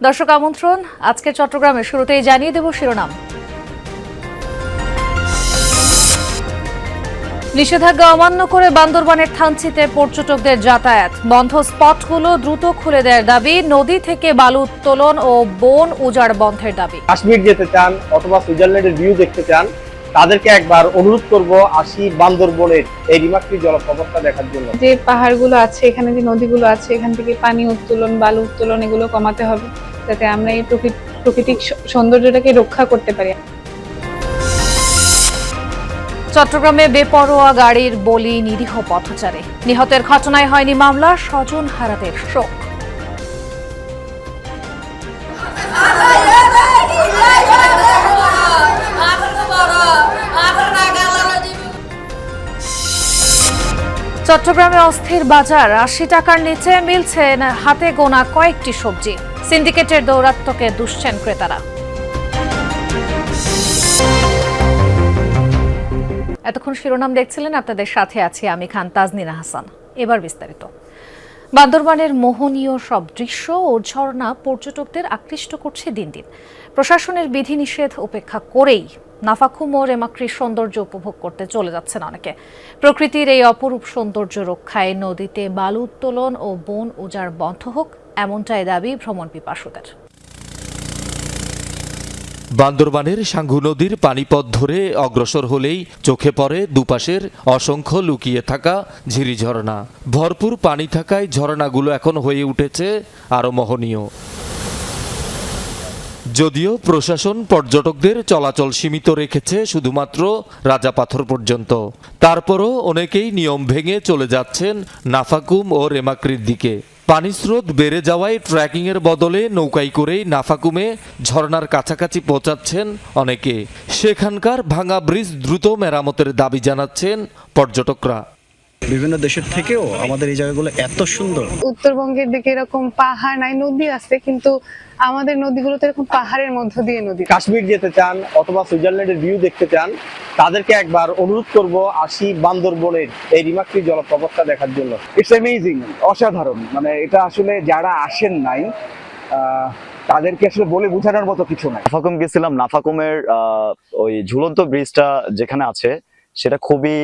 দর্শক আমন্ত্রণ, আজকের চট্টগ্রামের শুরুতেই জানিয়ে দেব শিরোনাম। নিষেধাজ্ঞা অমান্য করে বান্দরবানের থানচিতে পর্যটকদের যাতায়াত, বন্ধ স্পটগুলো দ্রুত খুলে দেওয়ার দাবি, নদী থেকে বালু উত্তোলন ও বন উজাড় বন্ধের দাবি। কাশ্মীর যেতে চান অথবা সুইজারল্যান্ডের ভিউ দেখতে চান, তাদেরকে একবার অনুরোধ করব আসি বান্দরবনের এই রিমাক্রি জলপ্রপাতটা দেখার জন্য। যে পাহাড়গুলো আছে, এখানে যে নদীগুলো আছে, এখান থেকে পানি উত্তোলন, বালু উত্তোলন এগুলো কমাতে হবে, যাতে আমরা এই প্রাকৃতিক সৌন্দর্যটাকে রক্ষা করতে পারি। চট্টগ্রামে বেপরোয়া গাড়ির বলি নিরীহ পথচারী, নিহতের ঘটনায় হয়নি মামলা, স্বজন হারাদের শোক। চট্টগ্রামে অস্থির বাজার, ৮০ টাকার নিচে মিলছে না হাতে গোনা কয়েকটি সবজি, সিন্ডিকেটের দৌরাত্ম্যকে দুষছেন ক্রেতারা। এতক্ষণ শিরোনাম দেখছিলেন, আপনাদের সাথে আছি আমি খান তাজনিনা হাসান। এবার বিস্তারিত। বান্দরবানের মোহনীয় সব দৃশ্য ও ঝর্ণা পর্যটকদের আকৃষ্ট করছে দিন দিন। প্রশাসনের বিধিনিষেধ উপেক্ষা করেই নাফাখুম ও রেমাক্রির সৌন্দর্য উপভোগ করতে চলে যাচ্ছেন অনেকে। প্রকৃতির এই অপরূপ সৌন্দর্য রক্ষায় নদীতে বালু উত্তোলন ও বন উজাড় বন্ধ হোক, এমনটাই দাবি ভ্রমণ পিপাসুদের। বান্দরবানের সাঙ্গু নদীর পানিপথ ধরে অগ্রসর হলেই চোখে পড়ে দুপাশের অসংখ্য লুকিয়ে থাকা ঝিরি ঝর্ণা। ভরপুর পানি থাকায় ঝর্ণাগুলো এখন হয়ে উঠেছে আরও মোহনীয়। যদিও প্রশাসন পর্যটকদের চলাচল সীমিত রেখেছে শুধুমাত্র রাজাপাথর পর্যন্ত, তারপরও অনেকেই নিয়ম ভেঙে চলে যাচ্ছেন নাফাকুম ও রেমাক্রির দিকে। পানিস্রোত বেড়ে যাওয়ায় ট্রেকিংয়ের বদলে নৌকায় করেই নাফাকুমে ঝর্ণার কাছাকাছি পৌঁছাচ্ছেন অনেকে। সেখানকার ভাঙা ব্রিজ দ্রুত মেরামতের দাবি জানাচ্ছেন পর্যটকরা। বিভিন্ন দেশের থেকেও আমাদের এই জায়গাগুলো এত সুন্দর। উত্তরবঙ্গের দিকে এরকম পাহাড় নাই, নদী আছে, কিন্তু আমাদের নদীগুলো তো এরকম পাহাড়ের মধ্য দিয়ে নদী। কাশ্মীর যেতে চান অথবা সুইজারল্যান্ডের ভিউ দেখতে চান, তাদেরকে একবার অনুরোধ করব আসি বান্দরবনের এই রিমাক্রি জলপ্রপাতটা দেখার জন্য। ইটস অ্যামেজিং, অসাধারণ। মানে এটা আসলে যারা আসেন নাই তাদেরকে আসলে বলে বোঝানোর মতো কিছু নাই। নাফাকুম গেছিলাম, নাফাকুমের ওই ঝুলন্ত ব্রিজটা যেখানে আছে সেটা খুবই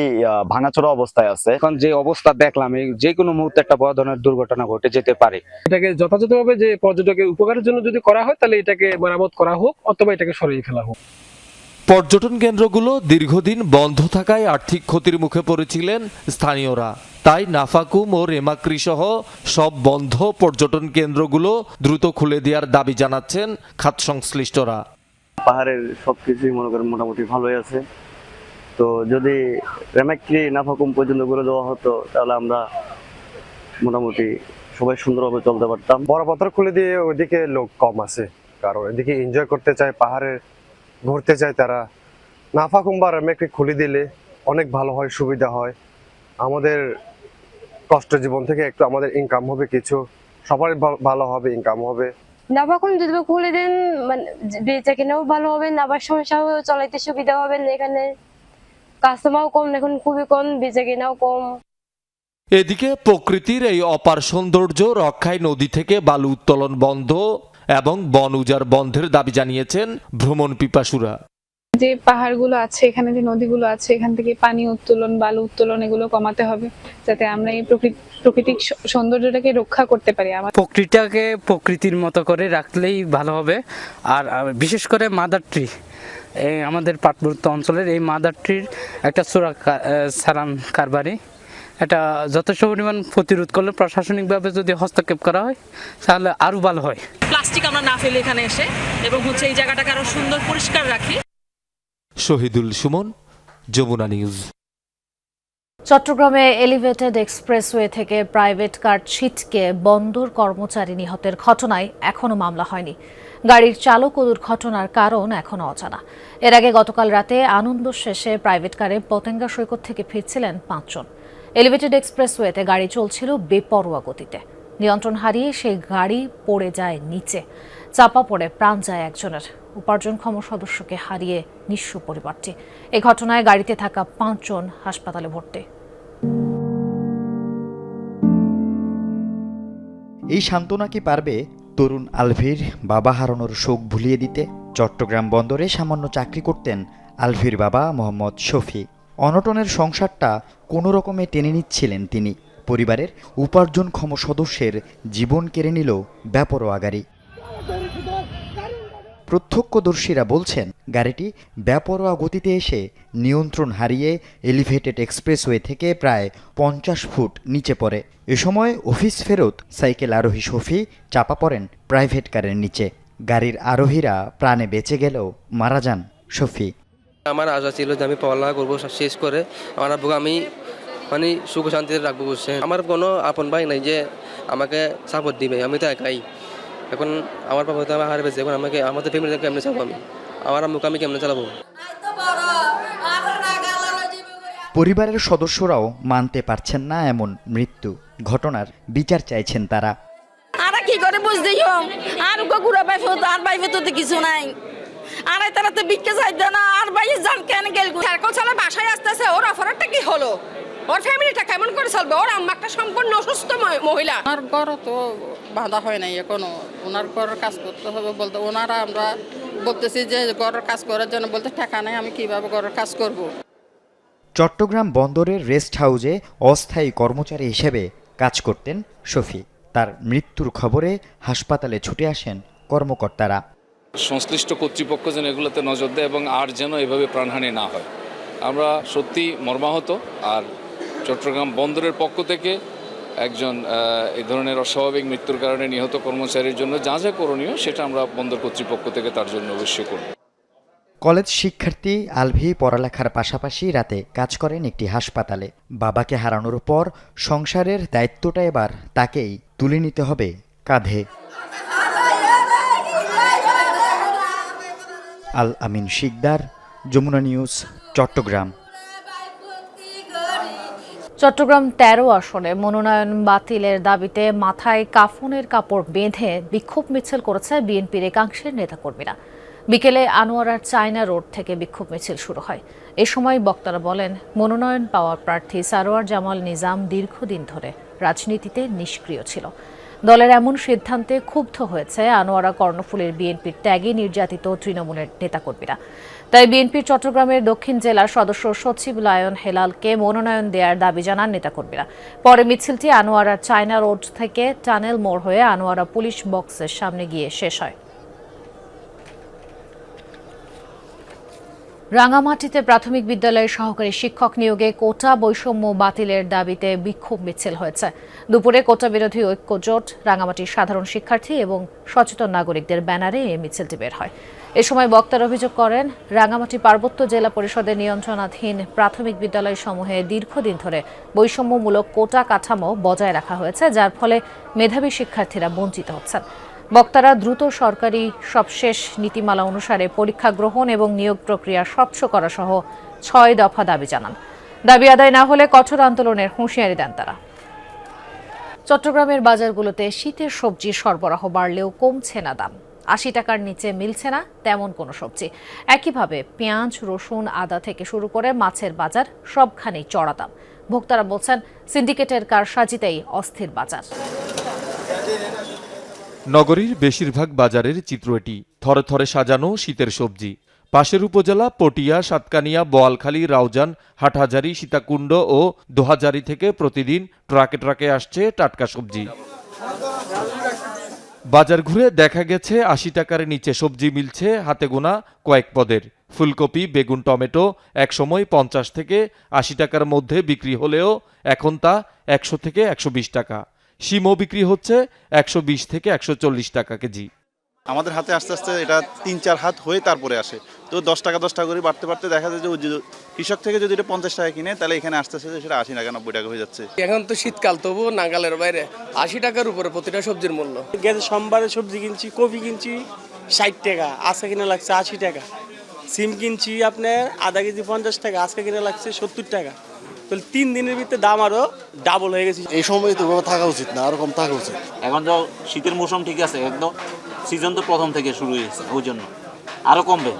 ভাঙাচোরা অবস্থায় আছে। এখন যে অবস্থা দেখলাম, যে কোনো মুহূর্তে একটা বড় ধরনের দুর্ঘটনা ঘটে যেতে পারে। এটাকে যথাযথভাবে যে পর্যটকের উপকারের জন্য যদি করা হয়, তাহলে এটাকে মেরামত করা হোক অথবা এটাকে সরিয়ে ফেলা হোক। পর্যটন কেন্দ্রগুলো দীর্ঘদিন বন্ধ থাকায় আর্থিক ক্ষতির মুখে পড়েছিলেন স্থানীয়রা। তাই নাফাকুম ও রেমাক্রি সহ সব বন্ধ পর্যটন কেন্দ্রগুলো দ্রুত খুলে দেওয়ার দাবি জানাচ্ছেন খাত সংশ্লিষ্টরা। পাহাড়ের সবকিছুই মনে করেন মোটামুটি ভালোই আছে, তো যদি রেমাক্রি নাফাকুম পর্যন্ত করে দেওয়া হতো তাহলে আমরা মোটামুটি সবাই সুন্দরভাবে চলতে পারতাম। বড় পাথর খুলে দিয়ে ওইদিকে লোক কম আছে, কারণ এদিকে এনজয় করতে চায়, পাহাড়ে ঘুরতে চায় তারা। নাফাকুম বা রেমাক্রি খুলে দিলে অনেক ভালো হয়, সুবিধা হয়। আমাদের কষ্ট জীবন থেকে একটু আমাদের ইনকাম হবে, কিছু সবারই ভালো হবে, ইনকাম হবে। নাফাকুম যদি খুলে দেন, মানে বেচা কেনাও ভালো হবে, নাবার সমস্যাও চলাইতে সুবিধা হবে। এখানে কাস্টমারও কম, এখন খুবই কম, বেচা কেনাও কম। এদিকে প্রকৃতির এই অপার সৌন্দর্য রক্ষায় নদী থেকে বালু উত্তোলন বন্ধ এবং বন উজাড় বন্ধের দাবি জানিয়েছেন ভ্রমণ পিপাসুরা। যে পাহাড়গুলো আছে, এখানে যে নদীগুলো আছে, এখান থেকে পানি উত্তোলন, বালু উত্তোলন এগুলো কমাতে হবে, যাতে আমরা এই প্রাকৃতিক সৌন্দর্যটাকে রক্ষা করতে পারি। প্রকৃতিটাকে প্রকৃতির মতো করে রাখলেই ভালো হবে। আর বিশেষ করে মাদার ট্রি, এই আমাদের পার্বত্য অঞ্চলের এই মাদার ট্রির একটা চোরা চালান কারবারি, এটা যথেষ্ট পরিমাণ প্রতিরোধ করলে, প্রশাসনিকভাবে যদি হস্তক্ষেপ করা হয় তাহলে আরো ভালো হয়। প্লাস্টিক আমরা না ফেলে এখানে এসে এবং এই জায়গাটাকে আরো সুন্দর পরিষ্কার রাখি। শহীদুল সুমন, যমুনা নিউজ। চট্টগ্রামে এলিভেটেড এক্সপ্রেসওয়ে থেকে প্রাইভেট কার ছিটকে বন্দর কর্মচারী নিহতের ঘটনায় এখনো মামলা হয়নি। গাড়ির চালক ও দুর্ঘটনার কারণ এখনো অজানা। এর আগে গতকাল রাতে আনন্দ শেষে প্রাইভেট কারে পতেঙ্গা সৈকত থেকে ফিরছিলেন ৫ জন। এলিভেটেড এক্সপ্রেসওয়েতে গাড়ি চলছিল বেপরোয়া গতিতে। নিয়ন্ত্রণ হারিয়ে সেই গাড়ি পড়ে যায় নিচে, চাপা পড়ে প্রাণ যায় একজনের। উপার্জনক্ষম সদস্যকে হারিয়ে নিঃস্ব পরিবারটি। এই ঘটনায় গাড়িতে থাকা ৫ জন হাসপাতালে ভর্তি। এই সান্ত্বনা কি পারবে তরুণ আলভির বাবা হারানোর শোক ভুলিয়ে দিতে চট্টগ্রাম বন্দরে সামান্য চাকরি করতেন আলভির বাবা মোহাম্মদ শফি। অনটনের সংসারটা কোনো রকমে টেনে নিচ্ছিলেন তিনি। পরিবারের উপার্জনক্ষম সদস্যের জীবন কেড়ে নিল বেপরোয়া গাড়ি। প্রত্যক্ষদর্শীরা বলছেন, গাড়িটি বেপরোয়া গতিতে এসে নিয়ন্ত্রণ হারিয়ে এলিভেটেড এক্সপ্রেসওয়ে থেকে প্রায় 50 ফুট নিচে পড়ে। এ সময় অফিস ফেরত সাইকেল আরোহী শফি চাপা পড়েন প্রাইভেট কারের নিচে। গাড়ির আরোহীরা প্রাণে বেঁচে গেলেও মারা যান শফি। আমার আশা ছিল যে আমি পড়ালেখা করবো, শেষ করে আমার আব্বুকে আমি মানে সুখ শান্তিতে রাখবো। বুঝছেন, আমার কোনো আপন ভাই নাই যে আমাকে সাপোর্ট দিবে, আমি তো একাই। এখন আমার বাবা তো আমার হারে পেয়েছে, এখন আমাকে আমাদের ফ্যামিলিতে কেমনে চালাবো, আমি আমার আম্মুকে আমি কেমনে চালাবো। পরিবারের সদস্যরাও মানতে পারছেন না এমন মৃত্যু। ঘটনার বিচার চাইছেন তারা। আর কি করে বুঝতেই আর গুড়া পাইফ আর পাইফে তো কিছু নাই। আর তারা তো বিক্কে চাইতে না, আর ভাই জান কেন গেল সার্কল চালা বাসায় আসতেছে, ওর অফারটা কি হলো, ওর ফ্যামিলিটা কেমন করে চলবে, ওর আম্মা একটা সম্পূর্ণ অসুস্থ মহিলা। ওনার ঘর তো বাঁধা হয় নাই এখনো, ওনার ঘরের কাজ করতে হবে বলতে, ওনারা আমরা বলতেছি যে ঘরের কাজ করার জন্য বলতে টাকা নেই, আমি কিভাবে ঘরের কাজ করব। চট্টগ্রাম বন্দরের রেস্ট হাউসে অস্থায়ী কর্মচারী হিসেবে কাজ করতেন শফি। তার মৃত্যুর খবরে হাসপাতালে ছুটে আসেন কর্মকর্তারা। সংশ্লিষ্ট কর্তৃপক্ষ যেন এগুলোতে নজর দেয় এবং আর যেন এভাবে প্রাণহানি না হয়। আমরা সত্যি মর্মাহত। আর চট্টগ্রাম বন্দরের পক্ষ থেকে একজন এই ধরনের অস্বাভাবিক মৃত্যুর কারণে নিহত কর্মচারীর জন্য যা যা করণীয় সেটা আমরা বন্দর কর্তৃপক্ষ থেকে তার জন্য অবশ্যই করব। কলেজ শিক্ষার্থী আলভি পড়ালেখার পাশাপাশি রাতে কাজ করেন একটি হাসপাতালে। বাবাকে হারানোর পর সংসারের দায়িত্বটা এবার তাকেই তুলে নিতে হবে কাঁধে। আল আমিন শিকদার, যমুনা নিউজ, চট্টগ্রাম। চট্টগ্রাম 13 আসনে মনোনয়ন বাতিলের দাবিতে মাথায় কাফনের কাপড় বেঁধে বিক্ষোভ মিছিল করেছে বিএনপির একাংশের নেতাকর্মীরা। বিকেলে আনোয়ারার চায়না রোড থেকে বিক্ষোভ মিছিল শুরু হয়। এ সময় বক্তারা বলেন, মনোনয়ন পাওয়া প্রার্থী সারোয়ার জামাল নিজাম দীর্ঘদিন ধরে রাজনীতিতে নিষ্ক্রিয় ছিল। দলের এমন সিদ্ধান্তে ক্ষুব্ধ হয়েছে আনোয়ারা কর্ণফুলীর বিএনপির ত্যাগী নির্যাতিত তৃণমূলের নেতাকর্মীরা। তাই বিএনপির চট্টগ্রামের দক্ষিণ জেলার সদস্য সচিব লায়ন হেলালকে মনোনয়ন দেওয়ার দাবি জানান নেতাকর্মীরা। পরে মিছিলটি আনোয়ারার চায়না রোড থেকে টানেল মোড় হয়ে আনোয়ারা পুলিশ বক্সের সামনে গিয়ে শেষ হয়। রাঙামাটিতে প্রাথমিক বিদ্যালয়ের সহকারী শিক্ষক নিয়োগে কোটা বৈষম্য বাতিলের দাবিতে বিক্ষোভ মিছিল হয়েছে। দুপুরে কোটা বিরোধী ঐক্য জোট, রাঙামাটির সাধারণ শিক্ষার্থী এবং সচেতন নাগরিকদের ব্যানারে এই মিছিলটি বের হয়। এ সময় বক্তারা অভিযোগ করেন, রাঙামাটি পার্বত্য জেলা পরিষদের নিয়ন্ত্রণাধীন প্রাথমিক বিদ্যালয়সমূহে দীর্ঘদিন ধরে বৈষম্যমূলক কোটা কাঠামো বজায় রাখা হয়েছে, যার ফলে মেধাবী শিক্ষার্থীরা বঞ্চিত হচ্ছেন। বক্তারা দ্রুত সরকারি সবশেষ নীতিমালা অনুসারে পরীক্ষা গ্রহণ এবং নিয়োগ প্রক্রিয়া স্বচ্ছ করা সহ 6 দফা দাবি জানান। দাবি আদায় না হলে কঠোর আন্দোলনের হুঁশিয়ারি দেন তারা। চট্টগ্রামের বাজারগুলোতে শীতের সবজির সরবরাহ বাড়লেও কমছে না দাম। 80 টাকার নিচে মিলছে না তেমন কোনো সবজি। একইভাবে পেঁয়াজ, রসুন, আদা থেকে শুরু করে মাছের বাজার সবখানেই চড়া দাম। ভোক্তারা বলছেন, সিন্ডিকেটের কারসাজিতেই অস্থির বাজার। নগরীর বেশিরভাগ বাজারের চিত্র এটি। থরে থরে সাজানো শীতের সবজি। পাশের উপজেলা পটিয়া, সাতকানিয়া, বোয়ালখালী, রাউজান, হাটহাজারী, সীতাকুণ্ড ও দোহাজারী থেকে প্রতিদিন ট্রাকে ট্রাকে আসছে টাটকা সবজি। বাজার ঘুরে দেখা গেছে 80 টাকার নিচে সবজি মিলছে হাতে গোনা কয়েক পদের। ফুলকপি, বেগুন, টমেটো একসময় 50 থেকে 80 টাকার মধ্যে বিক্রি হলেও এখন তা 100 থেকে 120 টাকা। শিমও বিক্রি হচ্ছে 120 থেকে 140 টাকা কেজি। আমাদের হাতে আস্তে আস্তে এটা 3-4 হাত হয়ে তারপরে আসে, তো 10 টাকা করে বাড়তে বাড়তে দেখা যায় যে কৃষক থেকে যদি এটা 50 টাকা কিনে, তাহলে এখানে আস্তে আস্তে সেটা 80 টাকা 90 টাকা হয়ে যাচ্ছে। এখন তো শীতকাল, তবু নাগালের বাইরে 80 টাকার উপরে প্রতিটা সবজির মূল্য। গেছে সোমবারে সবজি কিনছি, কপি কিনছি 60 টাকা, আজকে কিনে লাগছে 80 টাকা। সিম কিনছি আপনার আধা কেজি 50 টাকা, আজকে কিনে লাগছে 70 টাকা। তাহলে 3 দিনের ভিতরে দাম আরো ডাবল হয়ে গেছে। এই সময় তো থাকা উচিত না, আরো কম থাকা উচিত। এখন তো শীতের মৌসুম ঠিক আছে, একদম সিজন তো প্রথম থেকে শুরু হয়েছে, ওই জন্য আরো কমবে।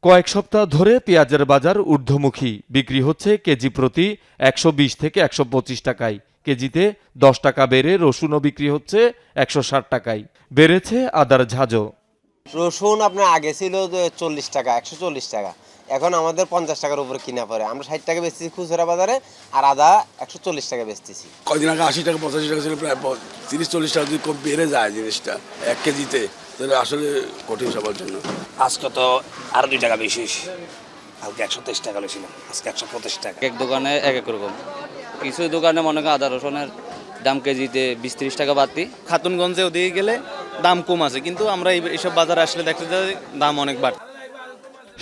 কয়েক সপ্তাহ ধরে পেঁয়াজের বাজার ঊর্ধ্বমুখী। বিক্রি হচ্ছে কেজি প্রতি 120 থেকে 125 টাকায়। কেজিতে 10 টাকা বেড়ে রসুনও বিক্রি হচ্ছে 160 টাকায়। বেড়েছে আদার ঝাঁজও। রসুন আপনার আগে ছিল 40 টাকা, 140 টাকা, এখন আমাদের 50 টাকার উপরে কিনা পড়ে। আমরা 60 টাকা বেচতেছি খুচরা বাজারে, আর আদা 140 টাকা বেচতেছি। কদিন আগে 80 টাকা 85 টাকা ছিল, প্রায় 30-40 টাকা যদি কম বেড়ে যায় জিনিসটা 1 কেজিতে, তাহলে আসলে কঠিন সবার জন্য। আজকে তো আরো 2 টাকা বেশি, কালকে 123 টাকা ছিল, আজকে 125 টাকা। এক দোকানে এক এক রকম, কিছু দোকানে মনে করেন আদা রসুনের দাম কেজিতে 20-30 টাকা বাড়তি। খাতুনগঞ্জে ওদিকে গেলে দাম কম আছে, কিন্তু আমরা এইসব বাজারে আসলে দেখতে যাই দাম অনেক বাড়তি।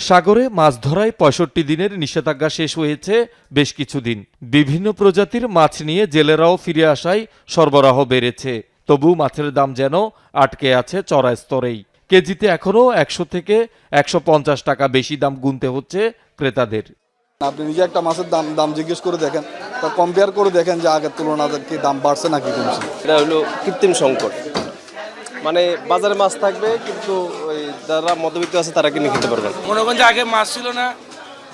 সাগরে মাছ ধরায় 65 দিনের নিষেধাজ্ঞা শেষ হয়েছে বেশ কিছুদিন। বিভিন্ন প্রজাতির মাছ নিয়ে জেলেরাও ফিরে আসায় সরবরাহ বেড়েছে। তবু মাছের দাম যেন আটকে আছে চড়া স্তরেই। কেজিতে এখনও 100 থেকে 150 টাকা বেশি দাম গুনতে হচ্ছে ক্রেতাদের। আপনি নিজে একটা মাছের দাম জিজ্ঞেস করে দেখেন, তা কম্পেয়ার করে দেখেন যে আগের তুলনায় কি দাম বাড়ছে নাকি কমছে। এটা হলো কৃত্রিম সংকট, মানে বাজারে মাছ থাকবে কিন্তু ওই যারা মধ্যবিত্ত আছে তারা কিনে খেতে পারবে। মনে করেন যে আগে মাছ ছিল না,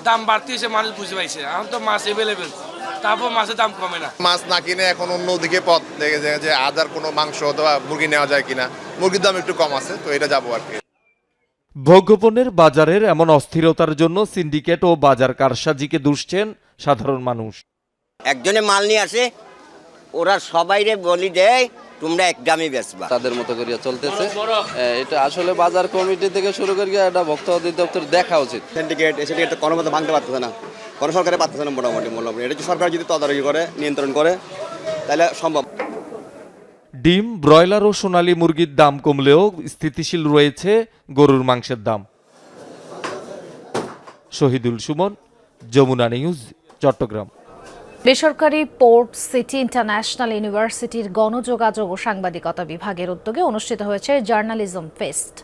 দাম বাড়তি এসে মানুষ বুঝতে পারছে, এখন তো মাছ এভেলেবেল, তারপর মাছের দাম কমে না। মাছ না কিনে এখন অন্যদিকে পথ দেখে যায় যে আদার কোনো মাংস অথবা মুরগি নেওয়া যায় কিনা। মুরগির দাম একটু কম আছে, তো এটা যাবো আর কি। ভোগ্যপণ্যের বাজারের এমন অস্থিরতার জন্য সিন্ডিকেট ও বাজার কারসাজিকে দুষছেন সাধারণ মানুষ। একজনে মাল নিয়ে আসে, ওরা সবাইরে বলি দেয় তোমরা একদমই বেচবা, তাদের মতো করিয়া চলতেছে। এটা আসলে বাজার কমিটি থেকে শুরু করিয়া এটা ভোক্তা অধিদপ্তর দেখা উচিত। সিন্ডিকেট তো কোনো মতো ভাঙতে পারতেছে না, কোনো সরকারে পারতেছে না মোটামুটি। এটা যদি সরকার যদি তদারকি করে, নিয়ন্ত্রণ করে, তাহলে সম্ভব। ডিম, ব্রয়লার ও সোনালী মুরগির দাম কমলেও স্থিতিশীল রয়েছে গরুর মাংসের দাম। শহীদুল সুমন, যমুনা নিউজ, চট্টগ্রাম। বেসরকারি পোর্ট সিটি ইন্টারন্যাশনাল ইউনিভার্সিটির গণযোগাযোগ ও সাংবাদিকতা বিভাগের উদ্যোগে অনুষ্ঠিত হয়েছে জার্নালিজম ফেস্ট।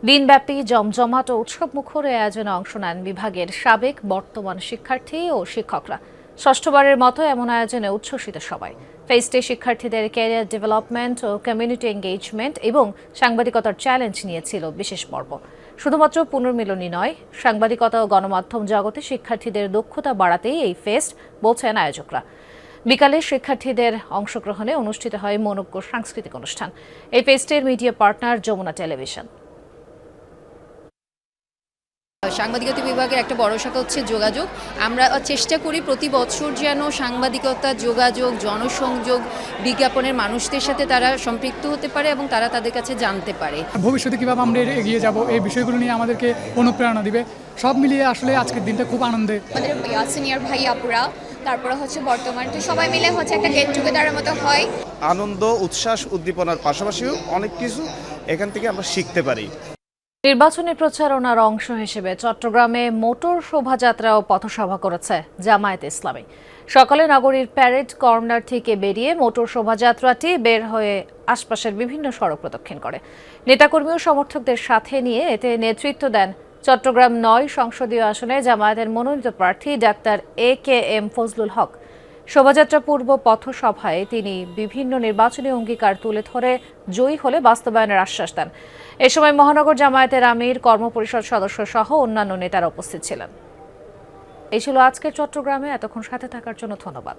দিনব্যাপী জমজমাট ও উৎসবমুখর আয়োজনে অংশ নেন বিভাগের সাবেক বর্তমান শিক্ষার্থী ও শিক্ষকরা। ষষ্ঠবারের মতো এমন আয়োজনে উচ্ছ্বসিত সবাই। ফেস্টে শিক্ষার্থীদের ক্যারিয়ার ডেভেলপমেন্ট ও কমিউনিটি এঙ্গেজমেন্ট এবং সাংবাদিকতার চ্যালেঞ্জ নিয়েছিল বিশেষ পর্ব। শুধুমাত্র পুনর্মিলনী নয়, সাংবাদিকতা ও গণমাধ্যম জগতে শিক্ষার্থীদের দক্ষতা বাড়াতেই এই ফেস্ট বলছেন আয়োজকরা। বিকালে শিক্ষার্থীদের অংশগ্রহণে অনুষ্ঠিত হয় মনোজ্ঞ সাংস্কৃতিক অনুষ্ঠান। এই ফেস্টের মিডিয়া পার্টনার যমুনা টেলিভিশন। সাংবাদিকতা বিভাগের একটা বড় শাখা হচ্ছে যোগাযোগ। আমরা চেষ্টা করি প্রতি বছর যেন সাংবাদিকতা, যোগাযোগ, জনসংযোগ, বিজ্ঞাপনের মানুষদের সাথে তারা সম্পৃক্ত হতে পারে এবং তারা তাদের কাছে জানতে পারে ভবিষ্যতে কীভাবে আমরা এগিয়ে যাব, এই বিষয়গুলো নিয়ে আমাদেরকে অনুপ্রেরণা দিবে। সব মিলিয়ে আসলে আজকের দিনটা খুব আনন্দে। আমাদের সিনিয়র ভাই আপুরা, তারপরে হচ্ছে বর্তমান, তো সবাই মিলে হচ্ছে একটা গেট টুগেদারের মতো হয়। আনন্দ, উচ্ছ্বাস, উদ্দীপনার পাশাপাশিও অনেক কিছু এখান থেকে আমরা শিখতে পারি। নির্বাচনী প্রচারণার অংশ হিসেবে চট্টগ্রামে মোটর শোভাযাত্রা ও পথসভা করেছে জামায়াতে ইসলামী। সকালে নগরীর প্যারেড কর্নার থেকে বেরিয়ে মোটর শোভাযাত্রাটি বের হয়ে আশপাশের বিভিন্ন সড়ক প্রদক্ষিণ করে। নেতাকর্মী ও সমর্থকদের সাথে নিয়ে এতে নেতৃত্ব দেন চট্টগ্রাম ৯ সংসদীয় আসনে জামায়াতের মনোনীত প্রার্থী ডাক্তার AKM ফজলুল হক। শোভাযাত্রা পূর্ব পথসভায় তিনি বিভিন্ন নির্বাচনী অঙ্গীকার তুলে ধরে জয়ী হলে বাস্তবায়নের আশ্বাস দেন। এ সময় মহানগর জামায়াতের আমির, কর্মপরিষদ সদস্য সহ অন্যান্য নেতারা উপস্থিত ছিলেন। এই ছিল আজকের চট্টগ্রামে। এতক্ষণ সাথে থাকার জন্য ধন্যবাদ।